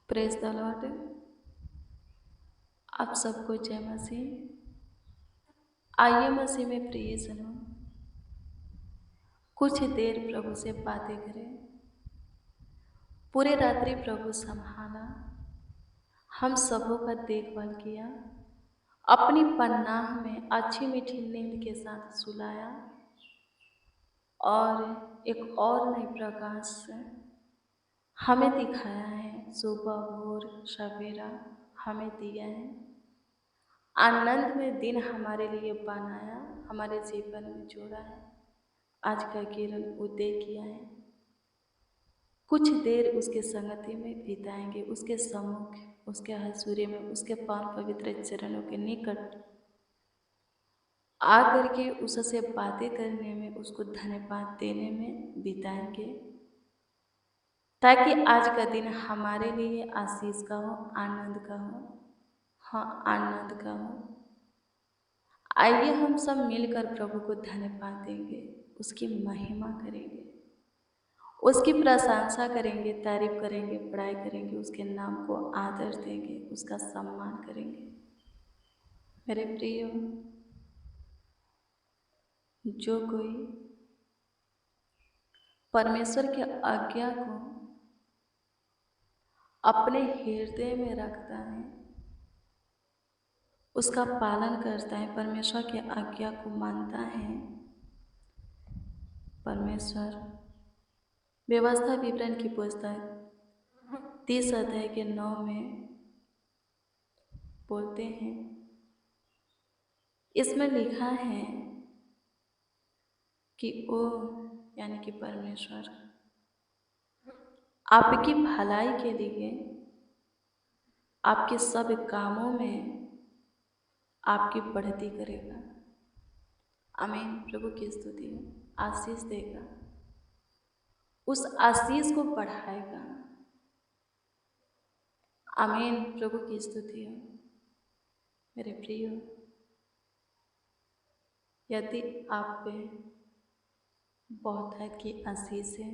Praise the Lord. आप सबको जय मसीह। आइए मसीह में प्रिय सुनो, कुछ देर प्रभु से बातें करें। पूरे रात्रि प्रभु संभाला, हम सबों का देखभाल किया, अपनी पनाह में अच्छी मीठी नींद के साथ सुलाया और एक और नए प्रकाश से हमें दिखाया है। सुबह भोर सवेरा हमें दिया है। आनंद में दिन हमारे लिए बनाया, हमारे जीवन में जोड़ा है। आज का किरण उदय किया है। कुछ देर उसके संगति में बिताएंगे, उसके सम्मुख, उसके हजूरी में, उसके पावन पवित्र चरणों के निकट आकर के उससे बातें करने में, उसको धन्यवाद देने में बिताएंगे, ताकि आज का दिन हमारे लिए आशीष का हो, आनंद का हो। हाँ, आनंद का हो। आइए हम सब मिलकर प्रभु को धन्यवाद देंगे, उसकी महिमा करेंगे, उसकी प्रशंसा करेंगे, तारीफ करेंगे, बड़ाई करेंगे, उसके नाम को आदर देंगे, उसका सम्मान करेंगे। मेरे प्रियो, जो कोई परमेश्वर की आज्ञा को अपने हृदय में रखता है, उसका पालन करता है, परमेश्वर की आज्ञा को मानता है, परमेश्वर व्यवस्था विवरण की पुस्तक 30 अध्याय के 9 में बोलते हैं, इसमें लिखा है कि वो यानी कि परमेश्वर आपकी भलाई के लिए, आपके सब कामों में आपकी बढ़ती करेगा। आमीन। प्रभु की स्तुति हो। आशीष देगा, उस आशीष को बढ़ाएगा। आमीन। प्रभु की स्तुति हो। मेरे प्रियो, यदि आप पे बहुतायत की आशीष है,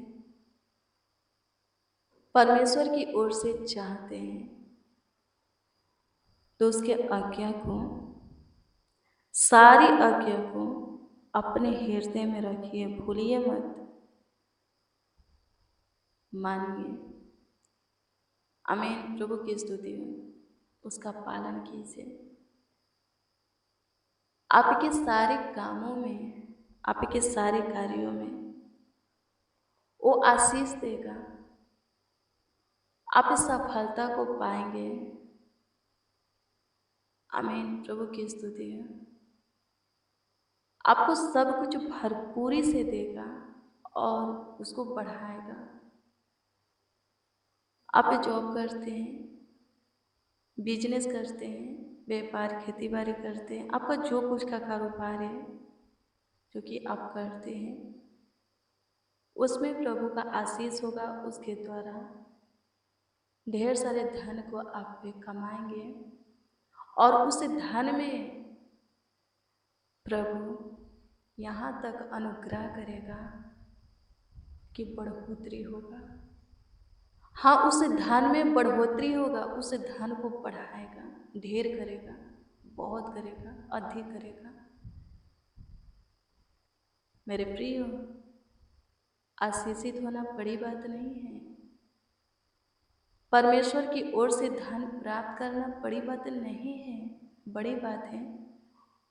परमेश्वर की ओर से चाहते हैं, तो उसके आज्ञा को, सारी आज्ञा को अपने हृदय में रखिए, भूलिए मत, मानिए। आमीन। प्रभु की स्तुति हो। उसका पालन कीजिए। आपके सारे कामों में, आपके सारे कार्यों में वो आशीष देगा। आप इस सफलता को पाएंगे। आमीन। प्रभु की स्तुति है। आपको सब कुछ भरपूरी से देगा और उसको बढ़ाएगा। आप जॉब करते हैं, बिजनेस करते हैं, व्यापार खेती बाड़ी करते हैं, आपका जो कुछ का कारोबार है जो कि आप करते हैं, उसमें प्रभु का आशीष होगा। उसके द्वारा ढेर सारे धन को आप पे कमाएंगे और उस धन में प्रभु यहाँ तक अनुग्रह करेगा कि बढ़ोतरी होगा। हाँ, उस धन में बढ़ोतरी होगा, उस धन को बढ़ाएगा, ढेर करेगा, बहुत करेगा, अधिक करेगा। मेरे प्रियो, आशीषित होना बड़ी बात नहीं है। परमेश्वर की ओर से धन प्राप्त करना बड़ी बात नहीं है। बड़ी बात है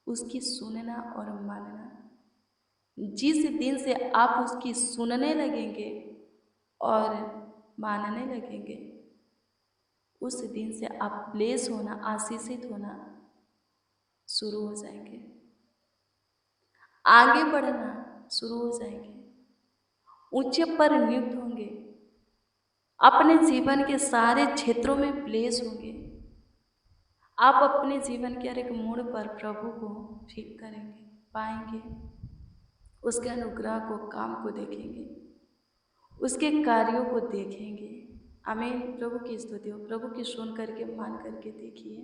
उसकी सुनना और मानना। जिस दिन से आप उसकी सुनने लगेंगे और मानने लगेंगे, उस दिन से आप ब्लेस होना, आशीषित होना शुरू हो जाएंगे, आगे बढ़ना शुरू हो जाएंगे, ऊंचे पर नियुक्त होंगे, अपने जीवन के सारे क्षेत्रों में ब्लेस होंगे। आप अपने जीवन के हर एक मोड़ पर प्रभु को फील करेंगे, पाएंगे, उसके अनुग्रह को, काम को देखेंगे, उसके कार्यों को देखेंगे। आमीन। प्रभु की स्तुति हो। प्रभु की सुन करके, मान करके देखिए।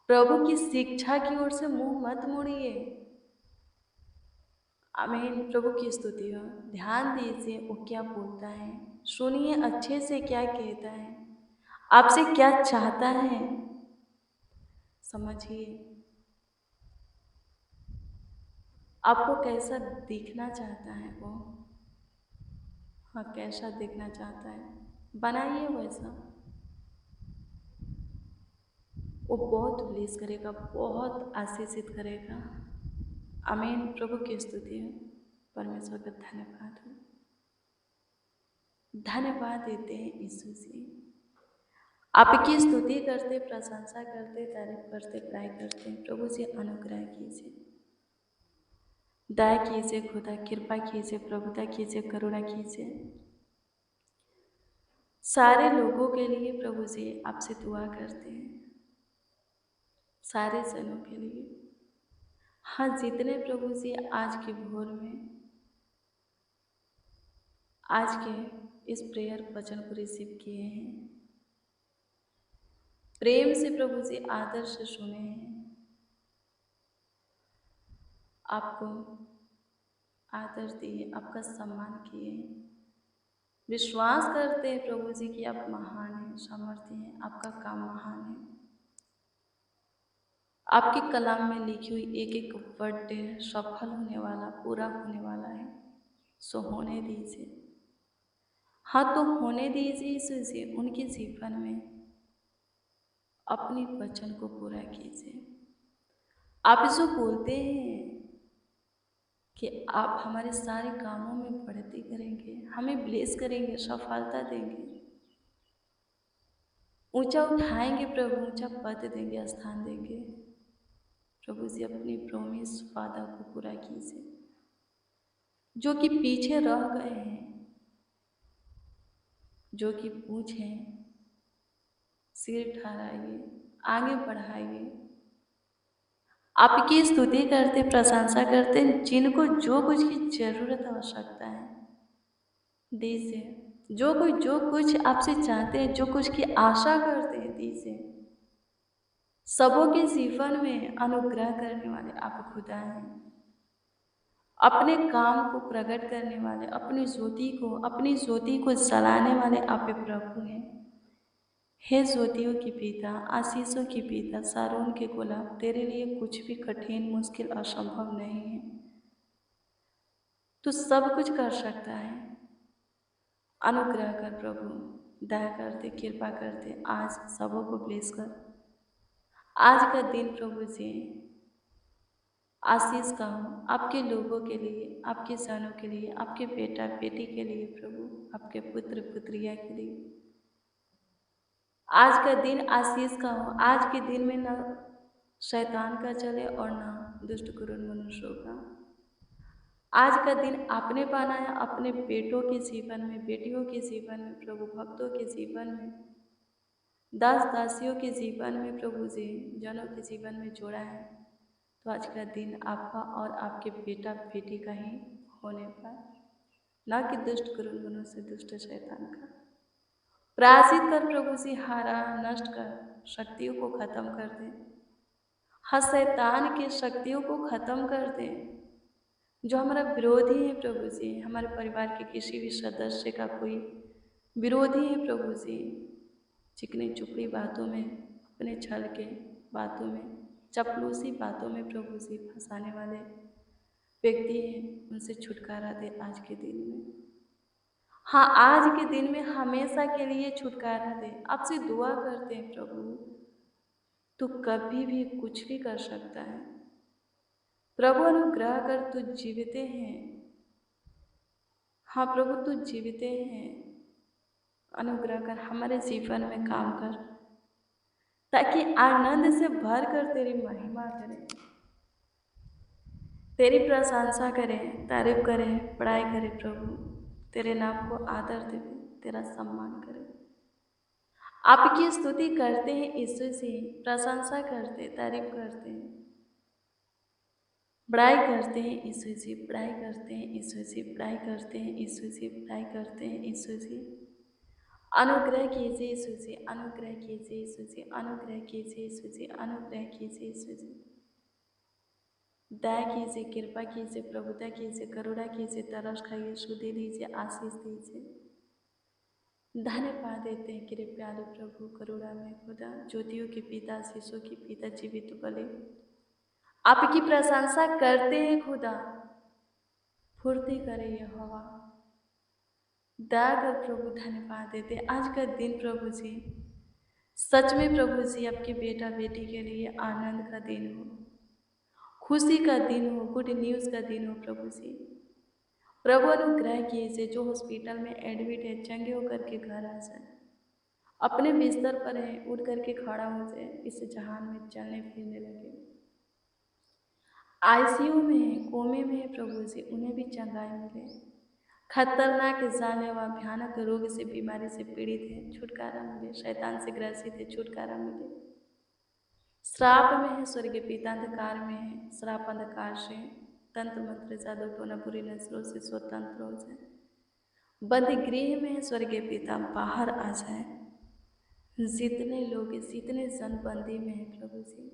प्रभु की शिक्षा की ओर से मुंह मत मोड़िए। आमीन। प्रभु की स्तुति हो। ध्यान दीजिए वो क्या बोलता है, सुनिए अच्छे से क्या कहता है। आपसे क्या चाहता है, समझिए। आपको कैसा दिखना चाहता है वो, हाँ कैसा दिखना चाहता है, बनाइए वैसा। वो बहुत ब्लेस करेगा, बहुत आशीषित करेगा। आमीन। प्रभु की स्तुति है, परमेश्वर का धन्यवाद हो। धन्यवाद देते हैं यीशु जी। आपकी स्तुति करते, प्रशंसा करते, तारीफ करते, प्राय करते हैं। प्रभु जी अनुग्रह कीजिए, दया कीजिए, खुदा कृपा कीजिए, प्रभुता कीजिए, करुणा कीजिए। सारे लोगों के लिए प्रभु जी आपसे दुआ करते हैं, सारे जनों के लिए। हाँ, जितने प्रभु जी आज के भोर में, आज के इस प्रेयर वचन को रिसीव किए हैं, प्रेम से प्रभु जी आदर से सुने हैं, आपको आदर दिए, आपका सम्मान किए, विश्वास करते हैं प्रभु जी कि आप महान हैं, सामर्थ्य हैं, आपका काम महान है। आपके कलाम में लिखी हुई एक एक वर्ड सफल होने वाला, पूरा होने वाला है। सो होने दीजिए, हाँ तो होने दीजिए इसे उनके जीवन में, अपने वचन को पूरा कीजिए। आप जो बोलते हैं कि आप हमारे सारे कामों में बढ़ती करेंगे, हमें ब्लेस करेंगे, सफलता देंगे, ऊंचा उठाएंगे प्रभु, ऊंचा पद देंगे, स्थान देंगे। प्रभु जी अपनी प्रॉमिस वादा को पूरा कीजिए। जो कि पीछे रह गए हैं, जो कि पूछे, सिर ठहराइए, आगे बढ़ाइए। आपकी स्तुति करते, प्रशंसा करते, जिनको जो कुछ की जरूरत आवश्यकता है दीजिए। जो कुछ आपसे चाहते हैं, जो कुछ की आशा करते हैं दीजिए। सबों के जीवन में अनुग्रह करने वाले आप खुदा हैं। अपने काम को प्रकट करने वाले, अपनी ज्योति को जलाने वाले आप प्रभु हैं। हे ज्योतियों की पिता, आशीषों की पिता, सारोन के गुलाब, तेरे लिए कुछ भी कठिन, मुश्किल, असंभव नहीं है। तू सब कुछ कर सकता है। अनुग्रह कर प्रभु, दया कर दे, कृपा कर दे, आज सबों को ब्लेस कर। आज का दिन प्रभु जी आशीष का हो आपके लोगों के लिए, आपके जनों के लिए, आपके बेटा बेटी के लिए प्रभु, आपके पुत्र पुत्रिया के लिए। आज का दिन आशीष का हो। आज के दिन में न शैतान का चले और न दुष्ट क्रूर मनुष्यों का। आज का दिन आपने बनाया अपने बेटों के जीवन में, बेटियों के जीवन में प्रभु, भक्तों के जीवन में, दास दासियों के जीवन में प्रभु जी, जनों के जीवन में जोड़ा है। तो आज का दिन आपका और आपके बेटा बेटी का ही होने पर, न कि दुष्ट क्रूर मनुष्य, दुष्ट शैतान का। पराजित कर प्रभु जी, हारा नष्ट कर, शक्तियों को खत्म कर दे। हर शैतान की शक्तियों को खत्म कर दे जो हमारा विरोधी है प्रभु जी। हमारे परिवार के किसी भी सदस्य का कोई विरोधी है प्रभु जी, चिकनी चुपड़ी बातों में, अपने छल के बातों में, चपलूसी बातों में प्रभु जी फंसाने वाले व्यक्ति हैं, उनसे छुटकारा दे आज के दिन में। हाँ, आज के दिन में हमेशा के लिए छुटकारा दे। आपसे दुआ करते हैं प्रभु, तू कभी भी कुछ भी कर सकता है प्रभु। अनुग्रह कर, तू जीवित हैं। हाँ प्रभु, तू जीवित हैं। अनुग्रह कर, हमारे जीवन में काम कर, ताकि आनंद से भर कर तेरी महिमा करें, तेरी प्रशंसा करें, तारीफ करें, बड़ाई करें प्रभु। तेरे नाम को आदर दे, तेरा सम्मान करें। आपकी स्तुति करते हैं यीशु से, प्रशंसा करते, तारीफ करते हैं, बड़ाई करते हैं यीशु जी, बड़ाई करते हैं यीशु जी, बड़ाई करते हैं यीशु जी, बड़ाई करते हैं यीशु जी। अनुग्रह कीजिए यीशु जी, अनुग्रह कीजिए यीशु जी, अनुग्रह कीजिए यीशु जी, अनुग्रह कीजिए यीशु जी। दया कीजिए, कृपा कीजिए, प्रभुता कीजिए, करुणा कीजिए, तरस खाइए, सुधि दीजिए, आशीष दीजिए। धन्यवाद देते हैं कृपालु प्रभु करुणा में खुदा, ज्योतियों के पिता, शीशों के पिता, जीवित बलि आपकी प्रशंसा करते हैं खुदा। फुर्ती करे यहोवा, दया कर प्रभु, धन्यवाद देते हैं। आज का दिन प्रभु जी सच में प्रभु जी आपके बेटा बेटी के लिए आनंद का दिन हो, खुशी का दिन हो, गुड न्यूज़ का दिन हो प्रभु जी। प्रभु अनुग्रह कीजिए, जो हॉस्पिटल में एडमिट है चंगे होकर के घर आ जाए, अपने बिस्तर पर है उठ करके खड़ा हो जाए, इस जहान में चलने फिरने लगे। आईसीयू में है, कोमे में है प्रभु जी, उन्हें भी चंगाई मिले। खतरनाक जानलेवा भयानक रोग से, बीमारी से पीड़ित है, छुटकारा मिले। शैतान से ग्रसित है, छुटकारा मिले। श्राप में है, स्वर्गीय पिता अंधकार में है, श्राप अंधकार से, तंत्र मंत्र जादू टोना बुरी नजरों से स्वतंत्र हो जाए। बंदी गृह में है, स्वर्गीय पिता बाहर आ जाए। जितने लोग, जितने जन बंदी में है प्रभु जी,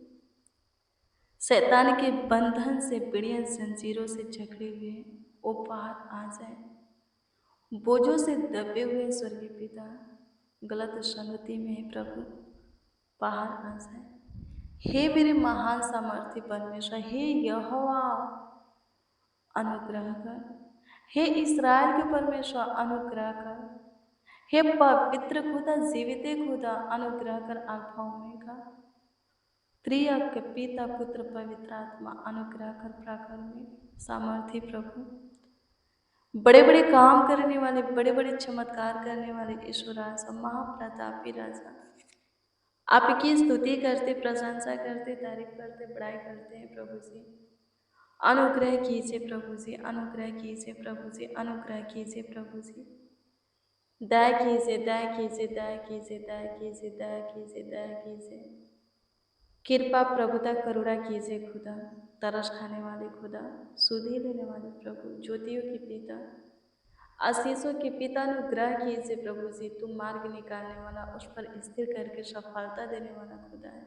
शैतान के बंधन से, पीड़ित जंजीरों से जकड़े हुए वो बाहर आ जाए। बोझों से दबे हुए स्वर्गीय पिता गलत संगति में है प्रभु, बाहर आ जाए। हे मेरे महान सामर्थी परमेश्वर, हे यहोवा अनुग्रह कर, हे इस्राएल के परमेश्वर अनुग्रह कर, हे पवित्र खुदा, जीवित खुदा अनुग्रह कर। अल्फा ओमेगा, त्रिएक के पिता पुत्र पवित्र आत्मा अनुग्रह कर। प्राकर में सामर्थी प्रभु, बड़े बड़े काम करने वाले, बड़े बड़े चमत्कार करने वाले ईश्वर राजा, महाप्रतापी राजा, आपकी स्तुति करते, प्रशंसा करते, तारीफ करते, बड़ाई करते हैं प्रभु जी। अनुग्रह कीजिए प्रभु जी, अनुग्रह कीजिए प्रभु जी, अनुग्रह कीजिए प्रभु जी। दया कीजिए, दया कीजिए, दया कीजिए, दया कीजिए, दया कीजिए, दया कीजिए। कृपा प्रभुता करुणा कीजिए खुदा, तरस खाने वाले खुदा, सुधि लेने वाले प्रभु, ज्योतियों के पिता, आशीषों के पिता, अनुग्रह कीजिए प्रभु जी। तुम मार्ग निकालने वाला, उस पर स्थिर करके सफलता देने वाला खुदा है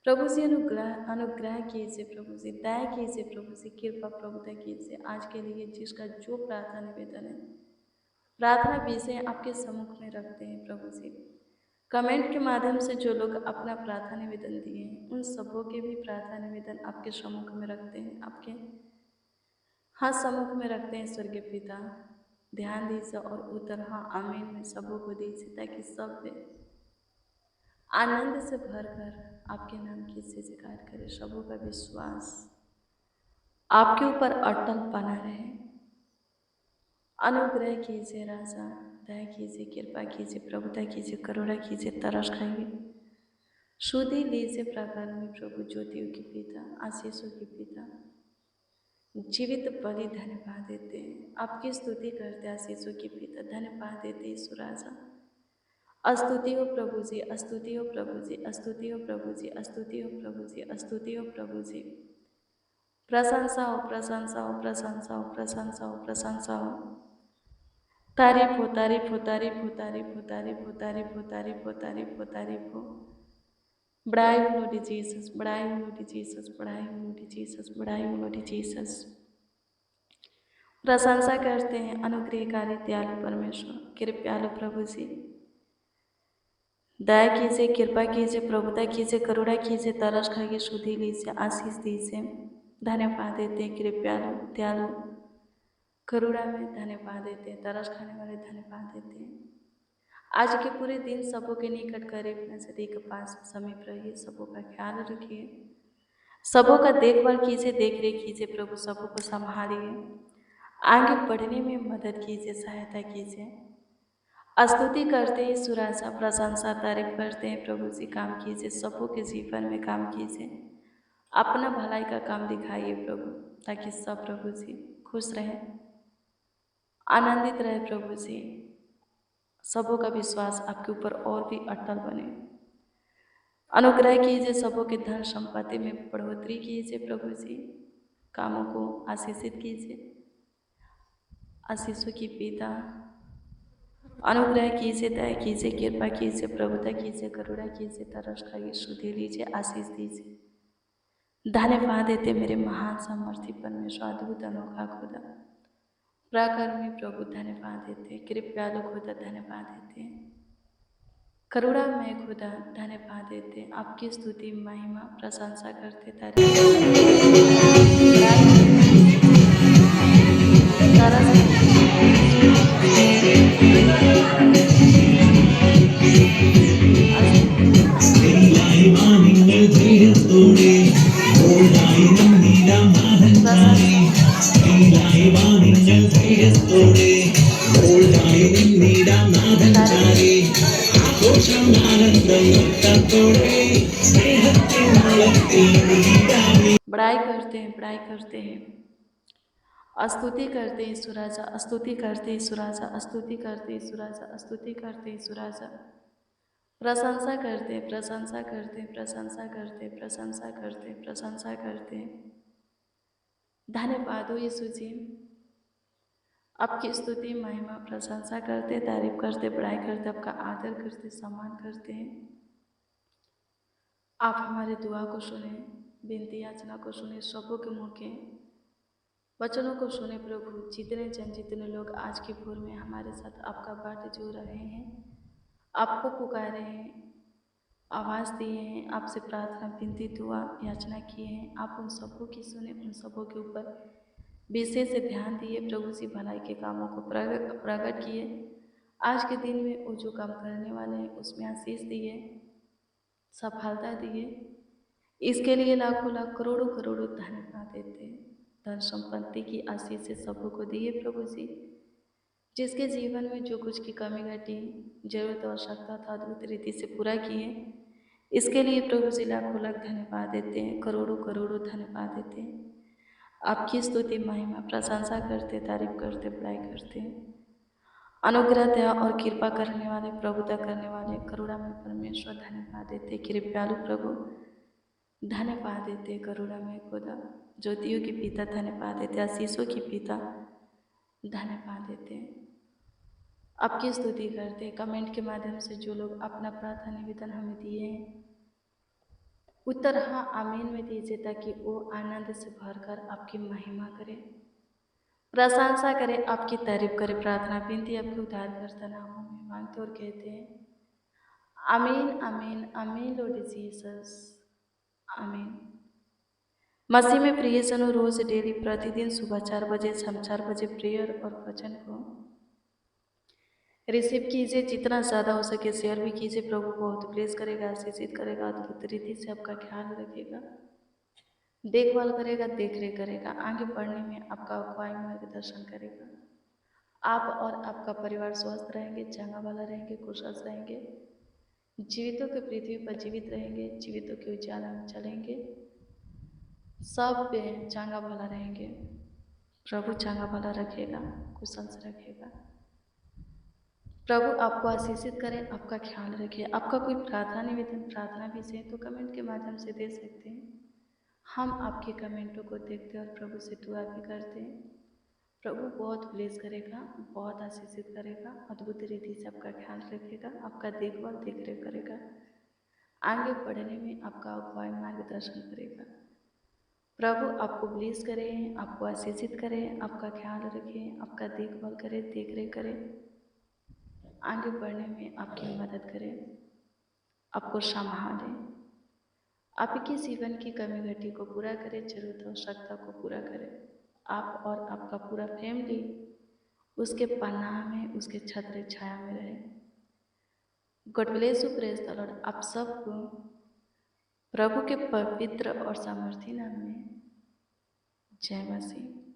प्रभु जी। अनुग्रह कीजिए प्रभु जी, दया कीजिए प्रभु जी, कृपा प्रभुता कीजिए। आज के लिए जिसका जो प्रार्थना निवेदन है, प्रार्थना विषय आपके सम्मुख में रखते हैं प्रभु जी। कमेंट के माध्यम से जो लोग अपना प्रार्थना निवेदन दिए हैं, उन सबों के भी प्रार्थना निवेदन आपके सम्मुख में रखते हैं, आपके हाँ सम्मुख में रखते हैं स्वर्गीय पिता। ध्यान दीजिए और उत्तर हाँ आमीन में सबों को दीजिए, ताकि सब वे आनंद से भरकर आपके नाम की जयकार करे। सबों का विश्वास आपके ऊपर अटल बना रहे। अनुग्रह कीजिए राजा, दया कीजिए, कृपा कीजिए, प्रभुता कीजिए, करुणा कीजिए, तरस खाइए, सुधि लीजिए प्राकार में प्रभु, ज्योतियों के पिता, आशीषों के पिता, जीवित बलि धन्यवाद देते हैं, आपकी स्तुति करते आशीषों के पिता, धन्यवाद देते ईश्वर राजा। स्तुति हो प्रभु जी, स्तुति हो प्रभु जी, स्तुति हो प्रभु जी, स्तुति हो प्रभु जी, स्तुति हो प्रभु जी। प्रशंसा हो, प्रशंसा हो, प्रशंसा हो, प्रशंसा हो, प्रशंसा हो। तारीफ हो, तारीफ हो, तारीफ हो, तारीफ हो, तारीफ हो, तारीफ हो, तारीफ हो, तारीफ हो, तारीफ हो। बड़ाई हो लॉर्ड जीसस, बड़ाई हो लॉर्ड जीसस, बड़ाई हो लॉर्ड जीसस, बड़ाई हो लॉर्ड जीसस। प्रशंसा करते हैं अनुग्रहकारी दयालु परमेश्वर, कृपालु प्रभु जी। दया कीजिए, कृपा कीजिए, प्रभुता कीजिए, करुणा कीजिए, तरस खाइए, सुधि लीजिए, आशीष दीजिए। धन्यवाद देते हैं कृपालु दयालु, करुणा में धन्यवाद देते हैं, तरस खाने वाले धन्यवाद देते हैं। आज के पूरे दिन सबों के निकट करीब नजदीक पास समीप रहिए, सबों का ख्याल रखिए, सबों का देखभाल कीजिए, देख रेख कीजिए प्रभु, सबों को संभालिए, आगे बढ़ने में मदद कीजिए, सहायता कीजिए। स्तुति करते हैं सुराजा, प्रशंसा तारीफ करते हैं प्रभु जी। काम कीजिए, सबों के जीवन में काम कीजिए, अपना भलाई का काम दिखाइए प्रभु, ताकि सब प्रभु जी खुश रहे, आनंदित रहे प्रभु जी। सबों का विश्वास आपके ऊपर और भी अटल बने। अनुग्रह कीजिए, सबों के धन संपत्ति में बढ़ोतरी कीजिए प्रभु जी, कामों को आशीषित कीजिए। आशीषों की पिता, अनुग्रह कीजिए, दया कीजिए, कृपा कीजिए, प्रभुता कीजिए, करुणा कीजिए, तरस खाइए, सुधि लीजिए, आशीष दीजिए। धन्यवाद देते मेरे महान सामर्थी परमेश्वर, अद्भुत अनोखा खुदा, पराक्रमी प्रभु धन्यवाद देते हैं, कृपालु खुदा धन्यवाद देते हैं, करुणा में खुदा धन्यवाद देते हैं, आपकी स्तुति महिमा प्रशंसा करते तारीफ बड़ाई करते हैं, बड़ाई करते हैं, स्तुति करते हैं ईश्वराजा, स्तुति करते हैं ईश्वराजा, स्तुति करते हैं ईश्वराजा, स्तुति करते हैं ईश्वराजा, प्रशंसा करते हैं, प्रशंसा करते हैं, प्रशंसा करते हैं, प्रशंसा करते हैं, प्रशंसा करते हैं। धन्यवाद हो यीशु जी, आपकी स्तुति महिमा प्रशंसा करते, तारीफ करते, बड़ाई करते, आपका आदर करते, सम्मान करते हैं। आप हमारे दुआ को सुने, विनती याचना को सुने, सबों के मुँह के वचनों को सुने प्रभु। जितने लोग आज की भोर में हमारे साथ आपका बाट जो रहे हैं, आपको पुकारे हैं, आवाज़ दिए हैं, आपसे प्रार्थना विनती दुआ याचना किए हैं, आप उन सबों की सुने, उन सबों के ऊपर विशेष ध्यान दिए प्रभु जी, भलाई के कामों को प्रकट किए। आज के दिन में वो जो काम करने वाले हैं उसमें आशीष दिए, सफलता दिए, इसके लिए लाखों लाख करोड़ों करोड़ों धन्यवाद देते हैं। धन संपत्ति की आशीष से सबों को दिए प्रभु जी, जिसके जीवन में जो कुछ की कमी घटी, जरूरत आवश्यकता था, अद्भुत रीति से पूरा किए, इसके लिए प्रभु जी लाखों लाख धन्यवाद देते हैं, करोड़ों करोड़ों धन्यवाद देते हैं। आपकी स्तुति महिमा प्रशंसा करते, तारीफ करते, बड़ाई करते हैं। अनुग्रह दया और कृपा करने वाले, प्रभुता करने वाले, करुणा में परमेश्वर धन्यवाद देते, कृपालु प्रभु धन्यवाद देते, करुणा में खुदा, ज्योतियों के पिता धन्यवाद देते, आशीषों के पिता धन्यवाद देते हैं। आपकी स्तुति करते हैं। कमेंट के माध्यम से जो लोग अपना प्रार्थना निवेदन हमें दिए हैं, उत्तर हाँ आमीन में दीजिए, ताकि वो आनंद से भरकर आपकी महिमा करें, प्रशंसा करें, आपकी तारीफ करें। प्रार्थना विनती आपके उद्धारकर्ता नामों में मांगते और कहते हैं आमीन, आमीन, आमीन लॉर्ड जीसस, आमीन। मसीह में प्रियजनों, रोज डेली प्रतिदिन सुबह 4 बजे, शाम 4 बजे प्रेयर और वचन को रिसीव कीजिए। जितना ज़्यादा हो सके शेयर भी कीजिए। प्रभु बहुत ब्लेस करेगा, आशीषित करेगा, अद्भुत रीति से आपका ख्याल रखेगा, देखभाल करेगा, देख रेख करेगा, आगे बढ़ने में आपका अगुवाई मार्गदर्शन करेगा। आप और आपका परिवार स्वस्थ रहेंगे, चंगा भला रहेंगे, कुशल रहेंगे, जीवितों के पृथ्वी पर जीवित रहेंगे, जीवितों के उजाला में चलेंगे, सब पे चंगा भला रहेंगे। प्रभु चंगा भला रखेगा, कुशल से रखेगा। प्रभु आपको आशीषित करें, आपका ख्याल रखे। आपका कोई प्रार्थना निवेदन, प्रार्थना विषय तो कमेंट के माध्यम से दे सकते हैं। हम आपके कमेंटों को देखते हैं और प्रभु से दुआ भी करते हैं। प्रभु बहुत ब्लेस करेगा, बहुत आशीषित करेगा, अद्भुत रीति से आपका ख्याल रखेगा, आपका देखभाल देख रेख करेगा, आगे बढ़ने में आपका अगुवाई मार्गदर्शन करेगा। प्रभु आपको ब्लेस करें, आपको आशीषित करें, आपका ख्याल रखें, आपका देखभाल करें, देख रेख करें, आगे बढ़ने में आपकी मदद करें, आपको संभालें, आपके जीवन की कमी घटी को पूरा करें, जरूरत आवश्यकता को पूरा करें। आप और आपका पूरा फैमिली उसके पनाह में, उसके छत्र छाया में रहे। God bless you, praise the Lord. आप सबको प्रभु के पवित्र और सामर्थी नाम में जय मसीह।